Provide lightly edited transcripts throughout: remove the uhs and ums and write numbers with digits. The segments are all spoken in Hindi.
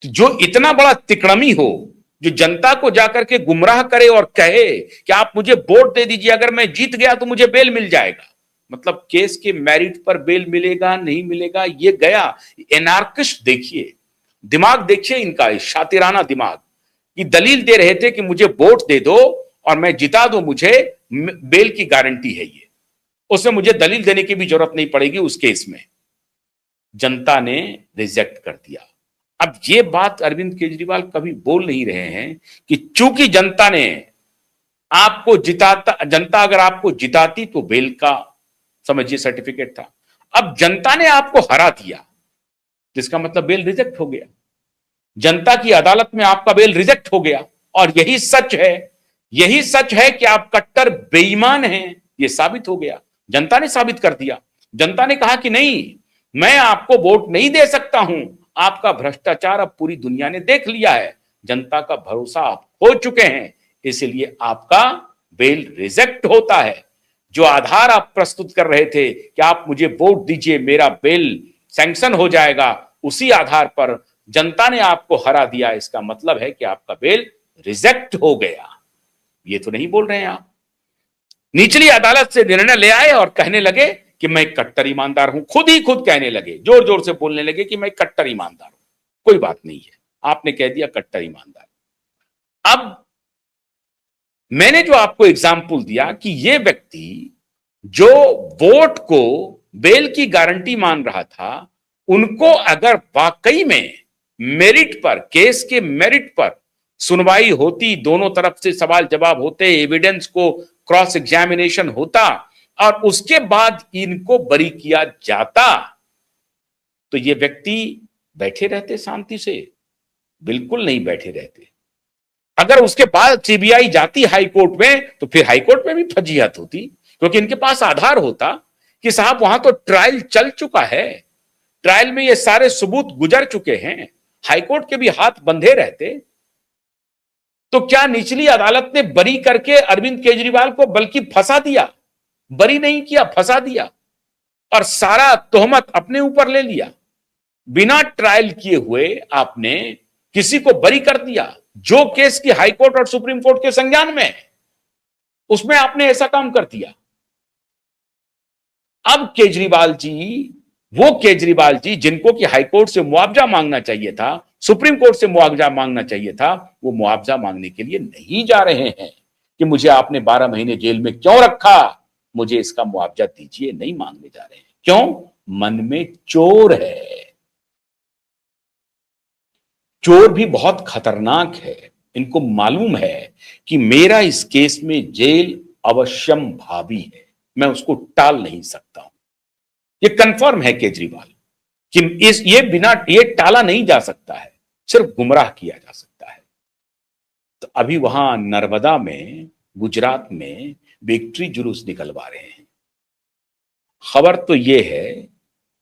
तो जो इतना बड़ा तिकड़मी हो, जो जनता को जाकर के गुमराह करे और कहे कि आप मुझे वोट दे दीजिए, अगर मैं जीत गया तो मुझे बेल मिल जाएगा, मतलब केस के मेरिट पर बेल मिलेगा नहीं मिलेगा, ये गया एनार्किस्ट। देखिए दिमाग, देखिए इनका शातिराना दिमाग, कि दलील दे रहे थे कि मुझे वोट दे दो और मैं जिता दो, मुझे बेल की गारंटी है, ये उसमें मुझे दलील देने की भी जरूरत नहीं पड़ेगी उस केस में। जनता ने रिजेक्ट कर दिया। अब ये बात अरविंद केजरीवाल कभी बोल नहीं रहे हैं कि चूंकि जनता ने आपको जिताता, जनता अगर आपको जिताती तो बेल का समझिए सर्टिफिकेट था, अब जनता ने आपको हरा दिया, जिसका मतलब बेल रिजेक्ट हो गया, जनता की अदालत में आपका बेल रिजेक्ट हो गया। और यही सच है, यही सच है कि आप कट्टर बेईमान हैं, यह साबित हो गया, जनता ने साबित कर दिया। जनता ने कहा कि नहीं, मैं आपको वोट नहीं दे सकता हूं, आपका भ्रष्टाचार अब पूरी दुनिया ने देख लिया है, जनता का भरोसा आप खो चुके हैं, इसलिए आपका बेल रिजेक्ट होता है। जो आधार आप प्रस्तुत कर रहे थे कि आप मुझे वोट दीजिए मेरा बेल सैंक्शन हो जाएगा, उसी आधार पर जनता ने आपको हरा दिया, इसका मतलब है कि आपका बेल रिजेक्ट हो गया। ये तो नहीं बोल रहे हैं आप। निचली अदालत से निर्णय ले आए और कहने लगे कि मैं कट्टर ईमानदार हूं, खुद ही खुद कहने लगे, जोर जोर से बोलने लगे कि मैं कट्टर ईमानदार हूं। कोई बात नहीं है, आपने कह दिया कट्टर ईमानदार। अब मैंने जो आपको एग्जाम्पल दिया कि यह व्यक्ति जो वोट को बेल की गारंटी मान रहा था, उनको अगर वाकई में मेरिट पर, केस के मेरिट पर सुनवाई होती, दोनों तरफ से सवाल जवाब होते, एविडेंस को क्रॉस एग्जामिनेशन होता और उसके बाद इनको बरी किया जाता, तो ये व्यक्ति बैठे रहते शांति से? बिल्कुल नहीं बैठे रहते। अगर उसके बाद सीबीआई जाती हाई कोर्ट में तो फिर हाई कोर्ट में भी फजीहत होती, क्योंकि इनके पास आधार होता कि साहब वहां तो ट्रायल चल चुका है, ट्रायल में ये सारे सबूत गुजर चुके हैं, हाईकोर्ट के भी हाथ बंधे रहते। तो क्या निचली अदालत ने बरी करके अरविंद केजरीवाल को बल्कि फंसा दिया? बरी नहीं किया, फंसा दिया और सारा तोहमत अपने ऊपर ले लिया। बिना ट्रायल किए हुए आपने किसी को बरी कर दिया, जो केस की हाईकोर्ट और सुप्रीम कोर्ट के संज्ञान में है, उसमें आपने ऐसा काम कर दिया। अब केजरीवाल जी, वो केजरीवाल जी जिनको कि हाईकोर्ट से मुआवजा मांगना चाहिए था, सुप्रीम कोर्ट से मुआवजा मांगना चाहिए था, वो मुआवजा मांगने के लिए नहीं जा रहे हैं कि मुझे आपने 12 महीने जेल में क्यों रखा, मुझे इसका मुआवजा दीजिए, नहीं मांगने जा रहे हैं। क्यों? मन में चोर है। चोर भी बहुत खतरनाक है, इनको मालूम है कि मेरा इस केस में जेल अवश्यम भावी है, मैं उसको टाल नहीं सकता हूं। ये कंफर्म है केजरीवाल कि ये टाला नहीं जा सकता है, सिर्फ गुमराह किया जा सकता है। तो अभी वहां नर्मदा में, गुजरात में विक्ट्री जुलूस निकलवा रहे हैं। खबर तो यह है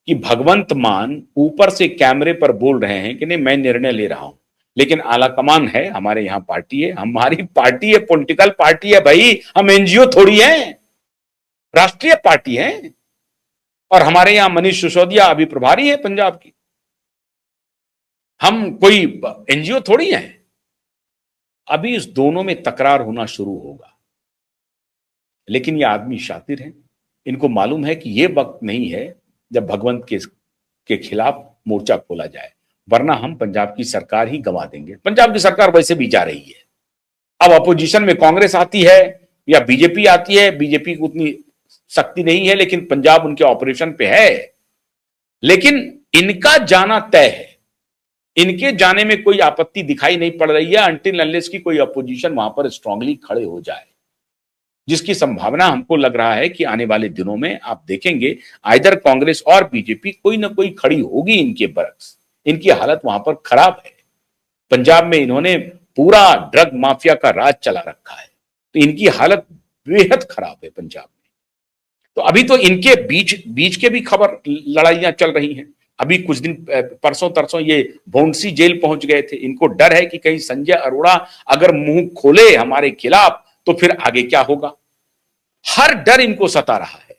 कि भगवंत मान ऊपर से कैमरे पर बोल रहे हैं कि नहीं मैं निर्णय ले रहा हूं, लेकिन आला कमान है, हमारे यहां पार्टी है, हमारी पार्टी है, पॉलिटिकल पार्टी है भाई, हम एनजीओ थोड़ी हैं, राष्ट्रीय पार्टी है। और हमारे यहां मनीष सिसोदिया अभी प्रभारी है पंजाब की, हम कोई एनजीओ थोड़ी हैं। अभी इस दोनों में तकरार होना शुरू होगा, लेकिन ये आदमी शातिर हैं, इनको मालूम है कि ये वक्त नहीं है जब भगवंत के खिलाफ मोर्चा खोला जाए, वरना हम पंजाब की सरकार ही गंवा देंगे। पंजाब की सरकार वैसे भी जा रही है, अब अपोजिशन में कांग्रेस आती है या बीजेपी आती है, बीजेपी को उतनी शक्ति नहीं है, लेकिन पंजाब उनके ऑपरेशन पे है। लेकिन इनका जाना तय है, इनके जाने में कोई आपत्ति दिखाई नहीं पड़ रही है अनटिल अनलेस की कोई अपोजिशन वहां पर स्ट्रांगली खड़े हो जाए, जिसकी संभावना हमको लग रहा है कि आने वाले दिनों में आप देखेंगे आइदर कांग्रेस और बीजेपी कोई ना कोई खड़ी होगी इनके बरक्स। इनकी हालत वहां पर खराब है। पंजाब में इन्होंने पूरा ड्रग माफिया का राज चला रखा है, तो इनकी हालत बेहद खराब है पंजाब में। तो अभी तो इनके बीच के भी खबर लड़ाइयां चल रही हैं। अभी कुछ दिन परसों तरसों ये भोंडसी जेल पहुंच गए थे, इनको डर है कि कहीं संजय अरोड़ा अगर मुंह खोले हमारे खिलाफ तो फिर आगे क्या होगा, हर डर इनको सता रहा है।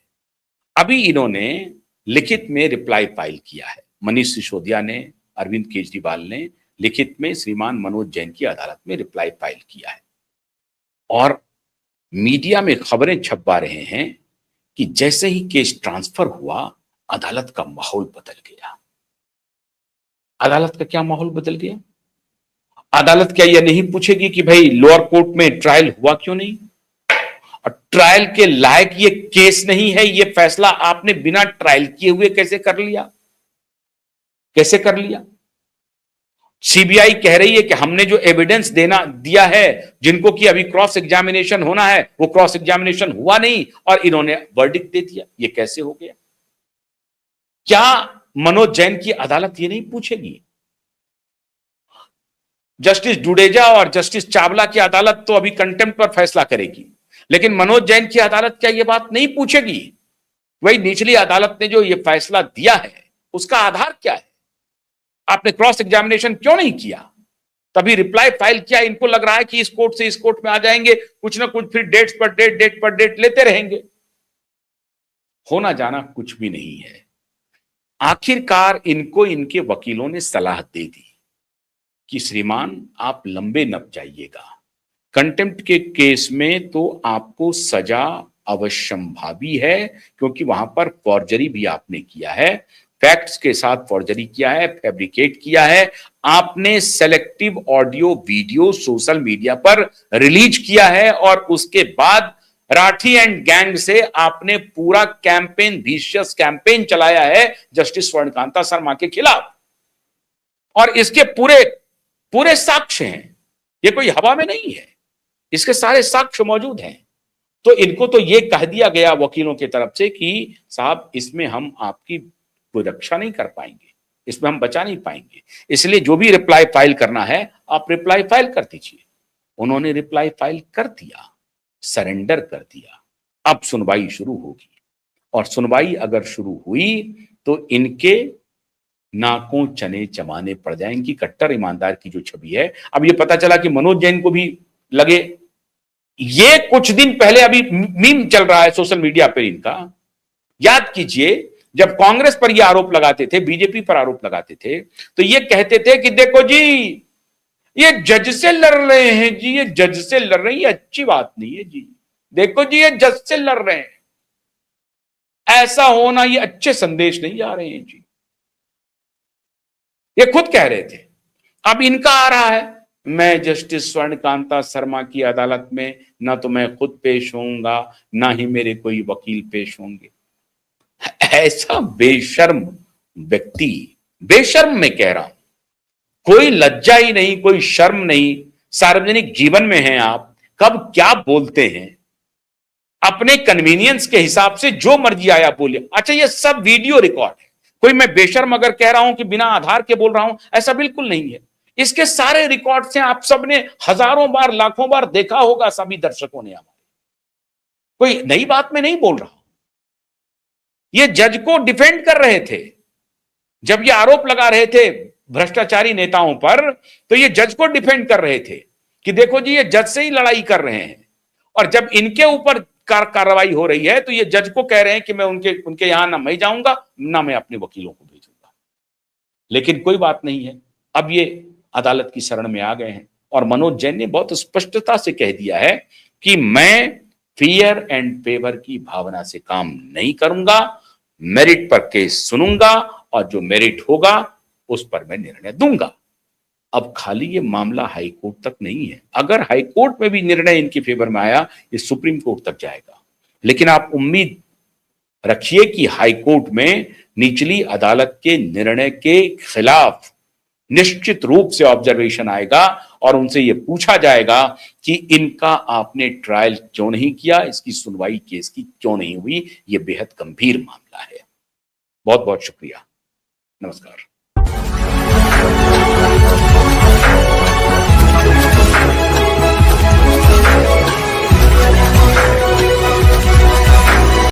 अभी इन्होंने लिखित में रिप्लाई फाइल किया है, मनीष सिसोदिया ने, अरविंद केजरीवाल ने लिखित में श्रीमान मनोज जैन की अदालत में रिप्लाई फाइल किया है और मीडिया में खबरें छपवा रहे हैं कि जैसे ही केस ट्रांसफर हुआ अदालत का माहौल बदल गया। अदालत का क्या माहौल बदल गया? अदालत क्या यह नहीं पूछेगी कि भाई लोअर कोर्ट में ट्रायल हुआ क्यों नहीं, और ट्रायल के लायक ये केस नहीं है, ये फैसला आपने बिना ट्रायल किए हुए कैसे कर लिया? कैसे कर लिया? सीबीआई कह रही है कि हमने जो एविडेंस दिया है, जिनको कि अभी क्रॉस एग्जामिनेशन होना है, वो क्रॉस एग्जामिनेशन हुआ नहीं और इन्होंने वर्डिक्ट दे दिया। ये कैसे हो गया? क्या मनोज जैन की अदालत ये नहीं पूछेगी? जस्टिस डुडेजा और जस्टिस चावला की अदालत तो अभी कंटेम्प्ट पर फैसला करेगी, लेकिन मनोज जैन की अदालत क्या यह बात नहीं पूछेगी? वही निचली अदालत ने जो यह फैसला दिया है उसका आधार क्या है? आपने क्रॉस एग्जामिनेशन क्यों नहीं किया? तभी रिप्लाई फाइल किया। इनको लग रहा है कि इस कोर्ट से इस कोर्ट में आ जाएंगे, कुछ ना कुछ फिर डेट पर डेट लेते रहेंगे। होना जाना कुछ भी नहीं है। आखिरकार इनको इनके वकीलों ने सलाह दे दी कि श्रीमान आप लंबे न जाइएगा, कंटेम्प्ट के केस में तो आपको सजा अवश्यंभावी है, क्योंकि वहां पर फॉर्जरी भी आपने किया है, फैक्ट्स के साथ फॉर्जरी किया है, फैब्रिकेट किया है, आपने selective audio video social media पर रिलीज किया है और उसके बाद राठी एंड गैंग से आपने पूरा कैंपेन, विशियस कैंपेन चलाया है जस्टिस स्वर्णकांता शर्मा के खिलाफ, और इसके पूरे पूरे साक्ष्य हैं। ये कोई हवा में नहीं है, इसके सारे साक्ष्य मौजूद हैं। तो इनको तो ये कह दिया गया वकीलों की तरफ से कि साहब इसमें हम आपकी कोई रक्षा नहीं कर पाएंगे, इसमें हम बचा नहीं पाएंगे, इसलिए जो भी रिप्लाई फाइल करना है आप रिप्लाई फाइल कर दीजिए। उन्होंने रिप्लाई फाइल कर दिया, सरेंडर कर दिया। अब सुनवाई शुरू होगी, और सुनवाई अगर शुरू हुई तो इनके नाकों चने चमाने पड़ जाएंगी। कट्टर ईमानदार की जो छवि है, अब ये पता चला कि मनोज जैन को भी लगे। ये कुछ दिन पहले अभी मीम चल रहा है सोशल मीडिया पर इनका, याद कीजिए जब कांग्रेस पर ये आरोप लगाते थे, बीजेपी पर आरोप लगाते थे, तो ये कहते थे कि देखो जी ये जज से लड़ रहे हैं जी, ये जज से लड़ रहे हैं, ये अच्छी बात नहीं है जी, देखो जी ये जज से लड़ रहे हैं, ऐसा होना ये अच्छे संदेश नहीं जा रहे हैं जी, ये खुद कह रहे थे। अब इनका आ रहा है, मैं जस्टिस स्वर्णकांता शर्मा की अदालत में ना तो मैं खुद पेश होऊंगा, ना ही मेरे कोई वकील पेश होंगे। ऐसा बेशर्म व्यक्ति, बेशर्म मैं कह रहा हूं, कोई लज्जा ही नहीं, कोई शर्म नहीं, सार्वजनिक जीवन में हैं आप, कब क्या बोलते हैं, अपने कन्वीनियंस के हिसाब से जो मर्जी आया बोले। अच्छा ये सब वीडियो रिकॉर्ड है, कोई मैं बेशर्म अगर कह रहा हूं कि बिना आधार के बोल रहा हूं, ऐसा बिल्कुल नहीं है। इसके सारे रिकॉर्ड से आप सबने हजारों बार, लाखों बार देखा होगा, सभी दर्शकों ने। हमारे कोई नई बात में नहीं बोल रहा। ये जज को डिफेंड कर रहे थे जब ये आरोप लगा रहे थे भ्रष्टाचारी नेताओं पर, तो ये जज को डिफेंड कर रहे थे कि देखो जी ये जज से ही लड़ाई कर रहे हैं, और जब इनके ऊपर कार्रवाई हो रही है तो ये जज को कह रहे हैं कि मैं उनके यहां ना मैं जाऊंगा ना मैं अपने वकीलों को भेजूंगा। लेकिन कोई बात नहीं है, अब ये अदालत की शरण में आ गए हैं, और मनोज जैन ने बहुत स्पष्टता से कह दिया है कि मैं फियर एंड फेवर की भावना से काम नहीं करूंगा, मेरिट पर केस सुनूंगा और जो मेरिट होगा उस पर मैं निर्णय दूंगा। अब खाली ये मामला हाई कोर्ट तक नहीं है, अगर हाई कोर्ट में भी निर्णय इनके फेवर में आया ये सुप्रीम कोर्ट तक जाएगा। लेकिन आप उम्मीद रखिए कि हाई कोर्ट में निचली अदालत के निर्णय के खिलाफ निश्चित रूप से ऑब्जर्वेशन आएगा और उनसे यह पूछा जाएगा कि इनका आपने ट्रायल क्यों नहीं किया, इसकी सुनवाई केस की क्यों नहीं हुई। यह बेहद गंभीर मामला है। बहुत बहुत शुक्रिया, नमस्कार।